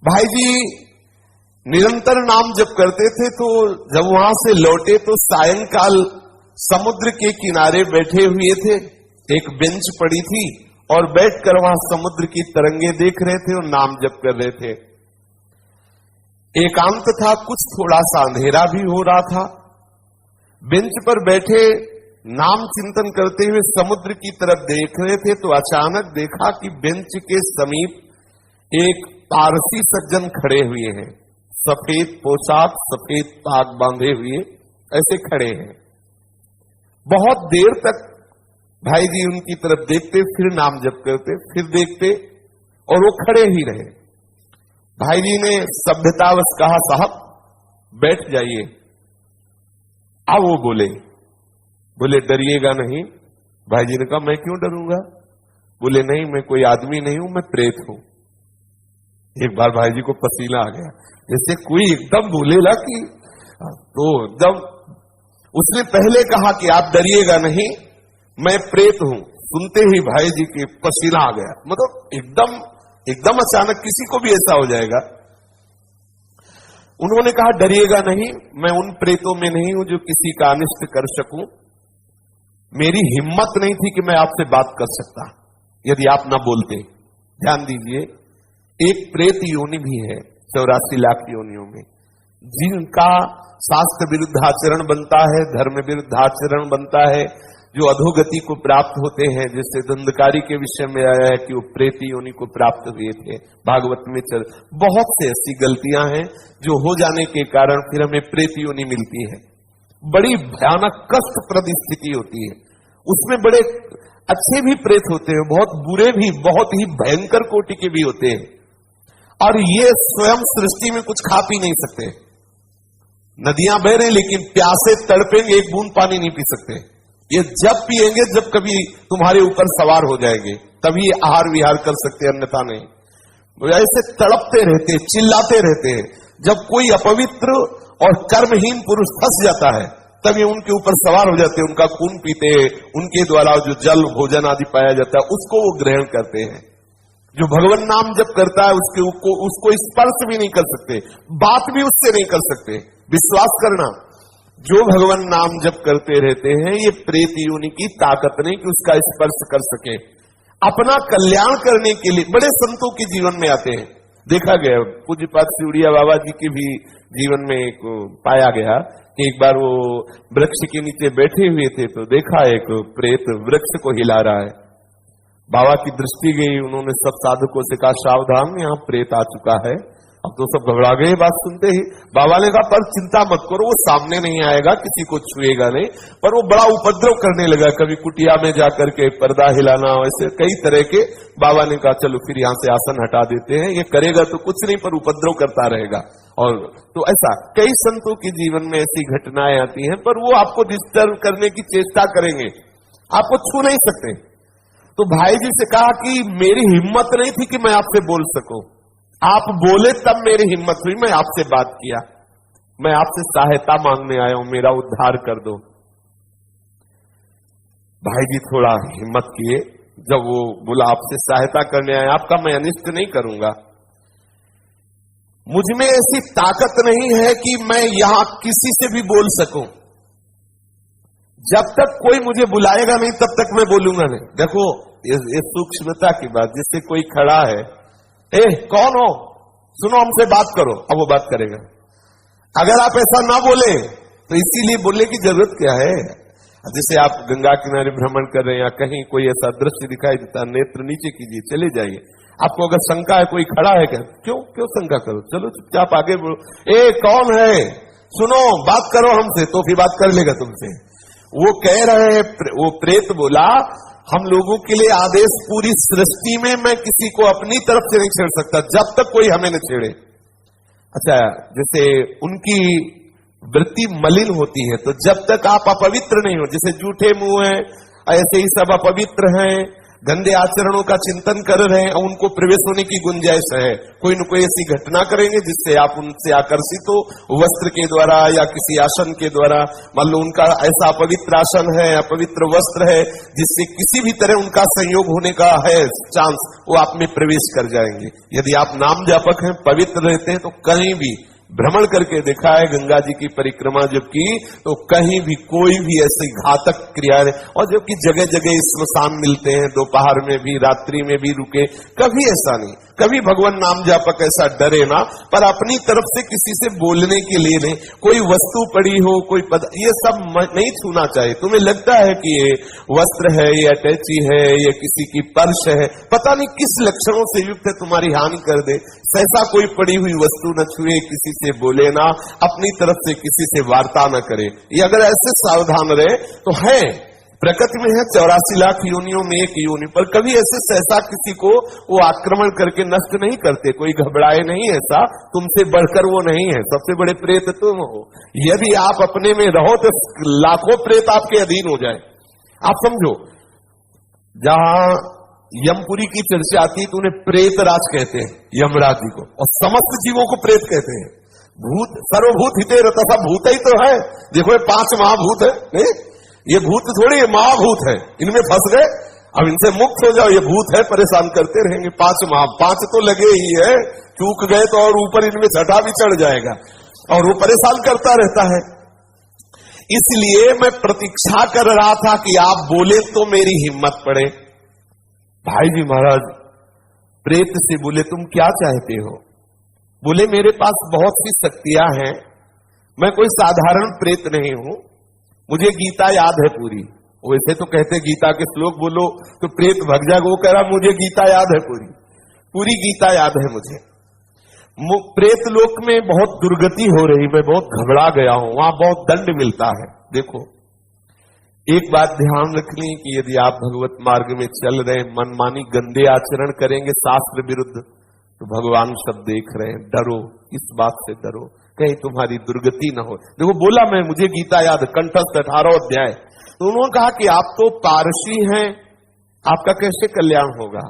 भाई जी निरंतर नाम जप करते थे, तो जब वहां से लौटे तो सायंकाल समुद्र के किनारे बैठे हुए थे। एक बेंच पड़ी थी और बैठकर वहां समुद्र की तरंगे देख रहे थे और नाम जप कर रहे थे। एकांत था, कुछ थोड़ा सा अंधेरा भी हो रहा था। बेंच पर बैठे नाम चिंतन करते हुए समुद्र की तरफ देख रहे थे, तो अचानक देखा कि बेंच के समीप एक पारसी सज्जन खड़े हुए हैं। सफेद पोशाक, सफेद पाग बांधे हुए ऐसे खड़े हैं। बहुत देर तक भाई जी उनकी तरफ देखते, फिर नाम जप करते, फिर देखते और वो खड़े ही रहे। भाई जी ने सभ्यतावश कहा, साहब बैठ जाइए। अब वो बोले डरिएगा नहीं। भाई जी ने कहा, मैं क्यों डरूंगा? बोले नहीं, मैं कोई आदमी नहीं हूं, मैं प्रेत हूं। एक बार भाई जी को पसीना आ गया, जैसे कोई एकदम बोलेला कि, तो एकदम उसने पहले कहा कि आप डरिएगा नहीं, मैं प्रेत हूं। सुनते ही भाई जी के पसीना आ गया। मतलब एकदम अचानक किसी को भी ऐसा हो जाएगा। उन्होंने कहा, डरिएगा नहीं, मैं उन प्रेतों में नहीं हूं जो किसी का अनिष्ट कर सकूं। मेरी हिम्मत नहीं थी कि मैं आपसे बात कर सकता यदि आप ना बोलते। ध्यान दीजिए, एक प्रेत योनि भी है 84 लाख योनियों में, जिनका शास्त्र विरुद्ध आचरण बनता है, धर्म विरुद्ध आचरण बनता है, जो अधोगति को प्राप्त होते हैं। जैसे दंडकारी के विषय में आया है कि वो प्रेत योनि को प्राप्त हुए थे, भागवत में बहुत से ऐसी गलतियां हैं जो हो जाने के कारण फिर हमें प्रेत योनि मिलती है। बड़ी भयानक कष्टप्रद स्थिति होती है। उसमें बड़े अच्छे भी प्रेत होते हैं, बहुत बुरे भी, बहुत ही भयंकर कोटि के भी होते हैं। और ये स्वयं सृष्टि में कुछ खा पी नहीं सकते। नदियां बह रही लेकिन प्यासे तड़पेंगे, एक बूंद पानी नहीं पी सकते। ये जब पिएंगे जब कभी तुम्हारे ऊपर सवार हो जाएंगे, तभी आहार विहार कर सकते, अन्यथा नहीं। ऐसे तड़पते रहते, चिल्लाते रहते हैं। जब कोई अपवित्र और कर्महीन पुरुष फंस जाता है, तब ये उनके ऊपर सवार हो जाते हैं, उनका खून पीते हैं, उनके द्वारा जो जल भोजन आदि पाया जाता है उसको वो ग्रहण करते हैं। जो भगवान नाम जब करता है उसको स्पर्श भी नहीं कर सकते, बात भी उससे नहीं कर सकते। विश्वास करना, जो भगवान नाम जप करते रहते हैं, ये प्रेत योनि की ताकत नहीं कि उसका स्पर्श कर सके। अपना कल्याण करने के लिए बड़े संतों के जीवन में आते हैं। देखा गया, पूज्यपाद सिउड़िया बाबा जी के भी जीवन में पाया गया कि एक बार वो वृक्ष के नीचे बैठे हुए थे, तो देखा एक प्रेत वृक्ष को हिला रहा है। बाबा की दृष्टि गई, उन्होंने सब साधकों से कहा, सावधान, यहाँ प्रेत आ चुका है। अब तो सब घबरा गए बात सुनते ही। बाबा ने कहा, पर चिंता मत करो, वो सामने नहीं आएगा, किसी को छुएगा नहीं। पर वो बड़ा उपद्रव करने लगा, कभी कुटिया में जाकर के पर्दा हिलाना, ऐसे कई तरह के। बाबा ने कहा, चलो फिर यहां से आसन हटा देते हैं, ये करेगा तो कुछ नहीं पर उपद्रव करता रहेगा। और तो ऐसा कई संतों के जीवन में ऐसी घटनाएं आती हैं, पर वो आपको डिस्टर्ब करने की चेष्टा करेंगे, आपको छू नहीं सकते। तो भाई जी से कहा कि मेरी हिम्मत नहीं थी कि मैं आपसे बोल सकूं, आप बोले तब मेरी हिम्मत हुई, मैं आपसे बात किया, मैं आपसे सहायता मांगने आया हूं, मेरा उद्धार कर दो। भाई जी थोड़ा हिम्मत किए, जब वो बोला आपसे सहायता करने आया, आपका मैं अनिष्ट नहीं करूंगा, मुझ में ऐसी ताकत नहीं है कि मैं यहां किसी से भी बोल सकूं। जब तक कोई मुझे बुलाएगा नहीं तब तक मैं बोलूंगा नहीं। देखो ये सूक्ष्मता की बात, जिससे कोई खड़ा है, कौन हो, सुनो हमसे बात करो, अब वो बात करेगा। अगर आप ऐसा ना बोले तो इसीलिए बोलने की जरूरत क्या है। जैसे आप गंगा किनारे भ्रमण कर रहे हैं या कहीं कोई ऐसा दृश्य दिखाई देता, नेत्र नीचे कीजिए, चले जाइए। आपको अगर शंका है, कोई खड़ा है क्या, क्यों शंका करो, चलो चुपचाप आगे बोलो। कौन है, सुनो बात करो हमसे, तो फिर बात कर लेगा तुमसे। वो कह रहे हैं, वो प्रेत बोला, हम लोगों के लिए आदेश, पूरी सृष्टि में मैं किसी को अपनी तरफ से नहीं छेड़ सकता जब तक कोई हमें न छेड़े। अच्छा, जैसे उनकी वृत्ति मलिन होती है, तो जब तक आप अपवित्र नहीं हो, जैसे झूठे मुंह हैं, ऐसे ही सब अपवित्र हैं, गंदे आचरणों का चिंतन कर रहे हैं, उनको प्रवेश होने की गुंजाइश है। कोई न कोई ऐसी घटना करेंगे जिससे आप उनसे आकर्षित हो, वस्त्र के द्वारा या किसी आसन के द्वारा। मान लो उनका ऐसा अपवित्र आसन है, अपवित्र वस्त्र है, जिससे किसी भी तरह उनका संयोग होने का है चांस, वो आप में प्रवेश कर जाएंगे। यदि आप नाम जापक हैं, पवित्र रहते हैं, तो कहीं भी भ्रमण करके देखा है, गंगा जी की परिक्रमा जब की तो कहीं भी कोई भी ऐसी घातक क्रिया है। और जबकि जगह जगह स्मशान मिलते हैं, दोपहर में भी रात्रि में भी रुके, कभी ऐसा नहीं, कभी भगवान नाम जापक ऐसा डरे ना, पर अपनी तरफ से किसी से बोलने के लिए नहीं। कोई वस्तु पड़ी हो, कोई ये सब नहीं छूना चाहिए। तुम्हें लगता है कि ये वस्त्र है, ये अटैची है, ये किसी की पर्स है, पता नहीं किस लक्षणों से युक्त है, तुम्हारी हानि कर दे, ऐसा कोई पड़ी हुई वस्तु न छुए, किसी से बोले ना, अपनी तरफ से किसी से वार्ता न करे। ये अगर ऐसे सावधान रहे तो है, प्रकृति में है 84 लाख योनियों में एक योनि, पर कभी ऐसे सहसा किसी को वो आक्रमण करके नष्ट नहीं करते। कोई घबराए नहीं, ऐसा तुमसे बढ़कर वो नहीं है, सबसे बड़े प्रेत तुम हो। यदि आप अपने में रहो तो लाखों प्रेत आपके अधीन हो जाए। आप समझो, जहां यमपुरी की चर्चा आती है तो उन्हें प्रेत राज कहते हैं, यमराज जी को, और समस्त जीवों को प्रेत कहते हैं। भूत सर्वभूत हिते रता, भूत ही तो है। देखो ये 5 महाभूत है, नहीं ये भूत थोड़ी, ये महाभूत है, इनमें फंस गए, अब इनसे मुक्त हो जाओ। ये भूत है, परेशान करते रहेंगे। 5 तो लगे ही है, चूक गए तो और ऊपर इनमें छठा भी चढ़ जाएगा और वो परेशान करता रहता है। इसलिए मैं प्रतीक्षा कर रहा था कि आप बोले तो मेरी हिम्मत पड़े। भाई जी महाराज प्रेत से बोले, तुम क्या चाहते हो? बोले, मेरे पास बहुत सी शक्तियां हैं, मैं कोई साधारण प्रेत नहीं हूं, मुझे गीता याद है पूरी। वैसे तो कहते गीता के श्लोक बोलो तो प्रेत भग जाएगा, वो कह रहा मुझे गीता याद है पूरी गीता याद है मुझे। प्रेत लोक में बहुत दुर्गति हो रही, मैं बहुत घबरा गया हूं, वहां बहुत दंड मिलता है। देखो एक बात ध्यान रखनी कि यदि आप भगवत मार्ग में चल रहे, मनमानी गंदे आचरण करेंगे शास्त्र विरुद्ध, तो भगवान सब देख रहे हैं। डरो, इस बात से डरो, कहीं तुम्हारी दुर्गति न हो। देखो बोला मैं, मुझे गीता याद, कंठस्थ 18 अध्याय। तो उन्होंने कहा कि आप तो पारसी हैं, आपका कैसे कल्याण होगा?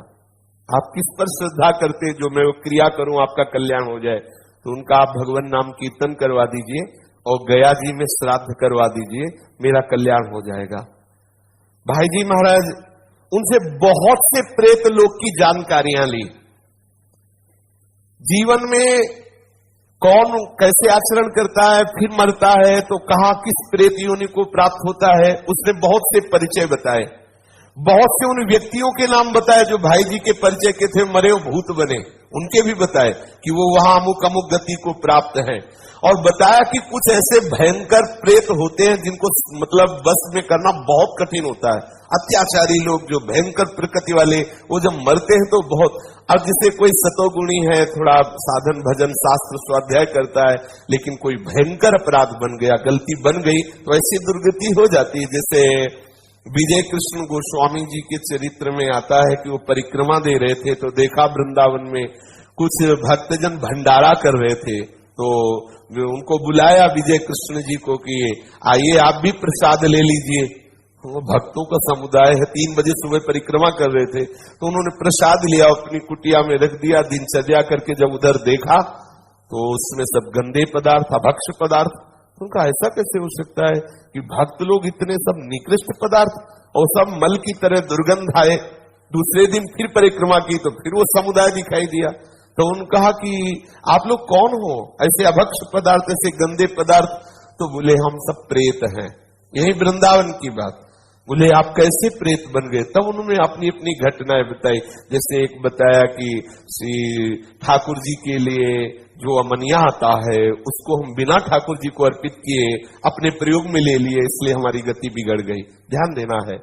आप किस पर श्रद्धा करते जो मैं वो क्रिया करूं आपका कल्याण हो जाए? तो उनका आप भगवान नाम कीर्तन करवा दीजिए और गया जी में श्राद्ध करवा दीजिए, मेरा कल्याण हो जाएगा। भाई जी महाराज उनसे बहुत से प्रेत लोक की जानकारियां ली। जीवन में कौन कैसे आचरण करता है, फिर मरता है तो कहां किस प्रेत योनि को प्राप्त होता है, उसने बहुत से परिचय बताए। बहुत से उन व्यक्तियों के नाम बताए जो भाई जी के परिचय के थे, मरे भूत बने, उनके भी बताए कि वो वहां अमुक अमुक गति को प्राप्त है। और बताया कि कुछ ऐसे भयंकर प्रेत होते हैं जिनको मतलब बस में करना बहुत कठिन होता है। अत्याचारी लोग जो भयंकर प्रकृति वाले, वो जब मरते हैं तो बहुत। अब जिसे कोई सतोगुणी है, थोड़ा साधन भजन शास्त्र स्वाध्याय करता है, लेकिन कोई भयंकर अपराध बन गया, गलती बन गई, तो ऐसी दुर्गति हो जाती है। जैसे विजय कृष्ण गोस्वामी जी के चरित्र में आता है कि वो परिक्रमा दे रहे थे तो देखा वृंदावन में कुछ भक्तजन भंडारा कर रहे थे, तो उनको बुलाया विजय कृष्ण जी को कि आइए आप भी प्रसाद ले लीजिए। वो भक्तों का समुदाय है, 3 बजे सुबह परिक्रमा कर रहे थे, तो उन्होंने प्रसाद लिया, अपनी कुटिया में रख दिया। दिनचर्या करके जब उधर देखा तो उसमें सब गंदे पदार्थ, अभक्ष्य पदार्थ। उनका ऐसा कैसे हो सकता है कि भक्त लोग इतने सब निकृष्ट पदार्थ और सब मल की तरह दुर्गंध आए। दूसरे दिन फिर परिक्रमा की तो फिर वो समुदाय दिखाई दिया। तो उन्होंने कहा कि आप लोग कौन हो, ऐसे अभक्ष्य पदार्थ, ऐसे गंदे पदार्थ? तो बोले हम सब प्रेत हैं। यही वृंदावन की बात। बोले आप कैसे प्रेत बन गए? तब उन्होंने अपनी अपनी घटनाएं बताई। जैसे एक बताया कि श्री ठाकुर जी के लिए जो अमनिया आता है उसको हम बिना ठाकुर जी को अर्पित किए अपने प्रयोग में ले लिए, इसलिए हमारी गति बिगड़ गई। ध्यान देना है,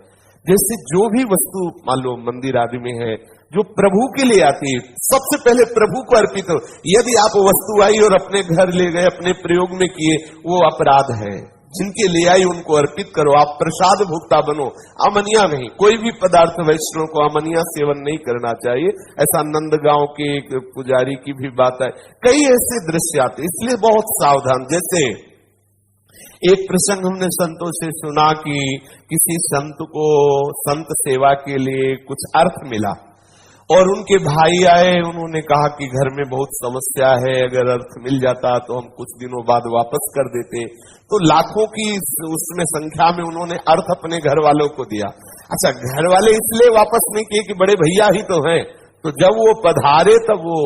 जैसे जो भी वस्तु मान लो मंदिर आदि में है जो प्रभु के लिए आती है, सबसे पहले प्रभु को अर्पित हो। यदि आप वस्तु आई और अपने घर ले गए, अपने प्रयोग में किए, वो अपराध है। जिनके ले आई उनको अर्पित करो, आप प्रसाद भुगता बनो, अमनिया नहीं। कोई भी पदार्थ वैष्णव को अमनिया सेवन नहीं करना चाहिए। ऐसा नंदगांव के एक पुजारी की भी बात है। कई ऐसे दृश्य आते, इसलिए बहुत सावधान। जैसे एक प्रसंग हमने संतों से सुना कि किसी संत को संत सेवा के लिए कुछ अर्थ मिला और उनके भाई आए, उन्होंने कहा कि घर में बहुत समस्या है, अगर अर्थ मिल जाता तो हम कुछ दिनों बाद वापस कर देते। तो लाखों की उसमें संख्या में उन्होंने अर्थ अपने घर वालों को दिया। अच्छा, घर वाले इसलिए वापस नहीं किए कि बड़े भैया ही तो हैं, तो जब वो पधारे तब वो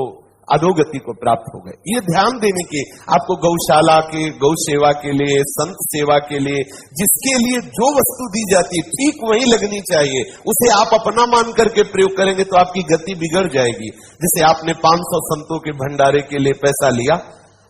अधोगति को प्राप्त हो गए। ये ध्यान देने की आपको गौशाला के, गौ सेवा के लिए, संत सेवा के लिए, जिसके लिए जो वस्तु दी जाती है ठीक वही लगनी चाहिए। उसे आप अपना मान करके प्रयोग करेंगे तो आपकी गति बिगड़ जाएगी। जैसे आपने 500 संतों के भंडारे के लिए पैसा लिया,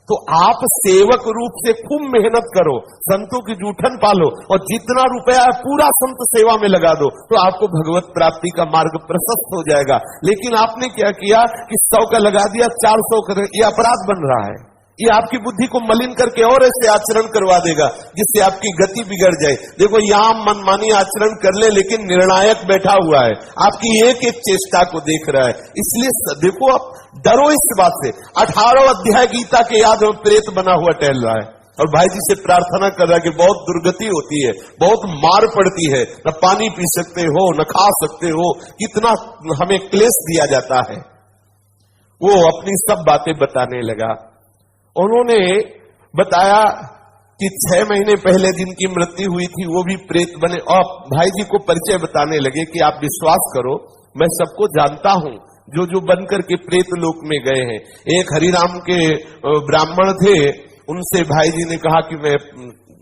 तो आप सेवक रूप से खूब मेहनत करो, संतों की जूठन पालो और जितना रुपया पूरा संत सेवा में लगा दो, तो आपको भगवत प्राप्ति का मार्ग प्रशस्त हो जाएगा। लेकिन आपने क्या किया कि 100 का लगा दिया, 400 का, ये अपराध बन रहा है। ये आपकी बुद्धि को मलिन करके और ऐसे आचरण करवा देगा जिससे आपकी गति बिगड़ जाए। देखो, यहां मनमानी आचरण कर ले, लेकिन निर्णायक बैठा हुआ है, आपकी एक एक चेष्टा को देख रहा है। इसलिए देखो, आप डरो इस बात से। 18 अध्याय गीता के याद में प्रेत बना हुआ टहल रहा है और भाई जी से प्रार्थना कर रहा है कि बहुत दुर्गति होती है, बहुत मार पड़ती है, न पानी पी सकते हो, न खा सकते हो, कितना हमें क्लेश दिया जाता है। वो अपनी सब बातें बताने लगा। उन्होंने बताया कि 6 महीने पहले जिनकी मृत्यु हुई थी वो भी प्रेत बने, और भाई जी को परिचय बताने लगे कि आप विश्वास करो, मैं सबको जानता हूं जो जो बनकर के प्रेत लोक में गए हैं। एक हरिराम के ब्राह्मण थे, उनसे भाई जी ने कहा कि मैं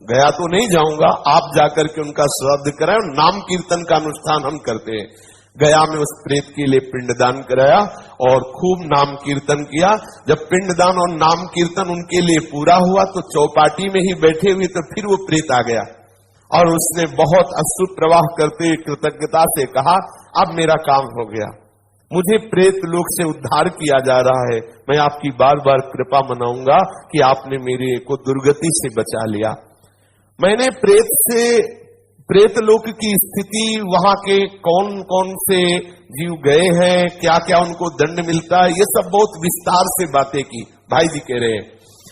गया तो नहीं जाऊंगा, आप जाकर के उनका श्राद्ध कराएं, नाम कीर्तन का अनुष्ठान हम करते हैं। गया में उस प्रेत के लिए पिंडदान कराया और खूब नाम कीर्तन किया। जब पिंडदान और नाम कीर्तन उनके लिए पूरा हुआ तो चौपाटी में ही बैठे हुए तो फिर वो प्रेत आ गया और उसने बहुत अश्रु प्रवाह करते कृतज्ञता से कहा, अब मेरा काम हो गया, मुझे प्रेत लोक से उद्धार किया जा रहा है, मैं आपकी बार बार कृपा मनाऊंगा कि आपने मेरे को दुर्गति से बचा लिया। मैंने प्रेत लोक की स्थिति, वहां के कौन कौन से जीव गए हैं, क्या क्या उनको दंड मिलता है, ये सब बहुत विस्तार से बातें की भाई जी कह रहे हैं।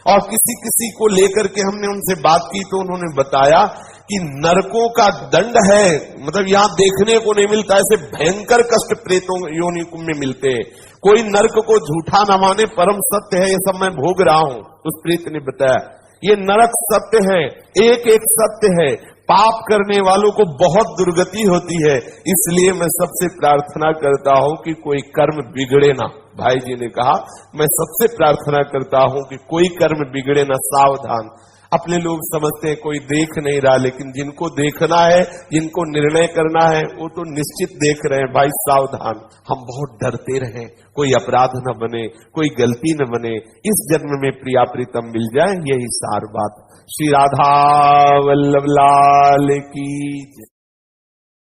और किसी किसी को लेकर के हमने उनसे बात की तो उन्होंने बताया कि नरकों का दंड है, मतलब यहां देखने को नहीं मिलता, ऐसे भयंकर कष्ट प्रेतों योनि में मिलते हैं। कोई नरक को झूठा न माने, परम सत्य है, ये सब मैं भोग रहा हूं। उस प्रेत ने बताया ये नरक सत्य है, एक एक सत्य है, पाप करने वालों को बहुत दुर्गति होती है। इसलिए मैं सबसे प्रार्थना करता हूं कि कोई कर्म बिगड़े ना। भाई जी ने कहा, मैं सबसे प्रार्थना करता हूं कि कोई कर्म बिगड़े ना, सावधान। अपने लोग समझते हैं कोई देख नहीं रहा, लेकिन जिनको देखना है, जिनको निर्णय करना है, वो तो निश्चित देख रहे हैं। भाई सावधान, हम बहुत डरते रहें, कोई अपराध न बने, कोई गलती न बने, इस जन्म में प्रिया प्रीतम मिल जाए, यही सार बात। श्री राधा वल्लभ लाल की।